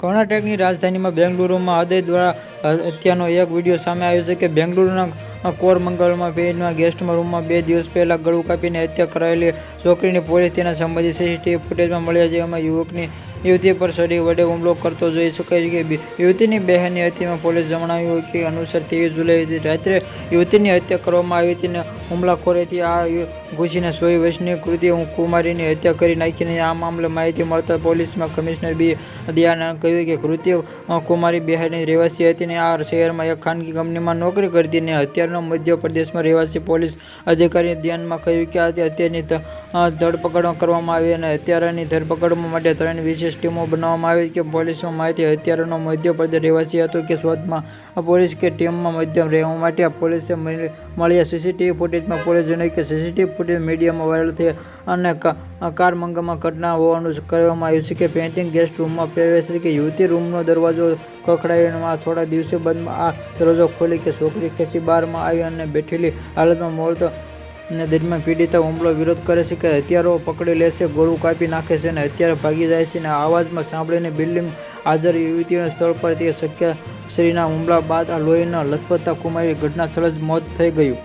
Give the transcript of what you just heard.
કર્ણાટકની રાજધાનીમાં બેંગલુરુમાં હૃદય દ્વારા હત્યાનો એક વિડીયો સામે આવ્યો છે કે બેંગલુરુના કોરમંગલમાં પેજના ગેસ્ટ રૂમમાં 2 દિવસ પહેલા ગળું કાપીને હત્યા કરાયેલી છોકરીની પોલીસ તેના સંબંધિત સીસીટીવી ફૂટેજમાં મળ્યા છે. એમાં યુવતી પર છરી વડે હુમલો કરતો જોઈ શકાય છે કે યુવતીની બહેનની હત્યામાં પોલીસ જણાવ્યું કે અનુસાર 23 જુલાઈ રાત્રે યુવતીની હત્યા કરવામાં આવી હતી અને હુમલાખોરેથી આ ઘૂસીને 16 વર્ષની કૃતિ કુમારીની હત્યા કરી નાખીને આ મામલે માહિતી મળતા પોલીસમાં કમિશનર બી દયાનંદે કહ્યું કે કૃતિ કુમારી બિહારની રહેવાસી હતી અને આ શહેરમાં એક ખાનગી કંપનીમાં નોકરી કરતી અને હત્યાનો મધ્યપ્રદેશમાં રહેવાસી પોલીસ અધિકારીએ ધ્યાનમાં કહ્યું કે આ હત્યાની ધરપકડ કરવામાં આવી અને હત્યારાની ધરપકડ માટે 3 વિશેષ ટીમો બનાવવામાં આવી કે પોલીસમાં માહિતી હત્યારાનો મધ્યપ્રદેશ રહેવાસી હતો કે શોધમાં પોલીસ કે ટીમમાં મધ્યમ રહેવા માટે પોલીસે મળ્યા સીસીટીવી ફૂટેજમાં પોલીસ જણાવ્યું કે સીસીટીવી ફૂટેજ મીડિયામાં વાયરલ થઈ અને કારમંગલમાં ઘટના હોવાનું કહેવામાં આવ્યું છે કે પેઇન્ટિંગ ગેસ્ટ રૂમમાં પ્રવેશ કે યુવતી રૂમનો દરવાજો ખખડાવ્યો. થોડા દિવસો બાદમાં આ દરવાજો ખોલી કે છોકરી ખેંચી બહારમાં આવી અને બેઠેલી હાલતમાં મોત અને દરમિયાન પીડિતા હુમલો વિરોધ કરે છે કે હત્યારો પકડી લે છે, ગળું કાપી નાખે છે અને હત્યારો ભાગી જાય છે અને અવાજમાં સાંભળીને બિલ્ડિંગ હાજર યુવતીઓના સ્થળ પર તે શક્ય શરીરના હુમલા બાદ આ લોહીના લથપથતા કુમારી ઘટના સ્થળે જ મોત થઈ ગયું.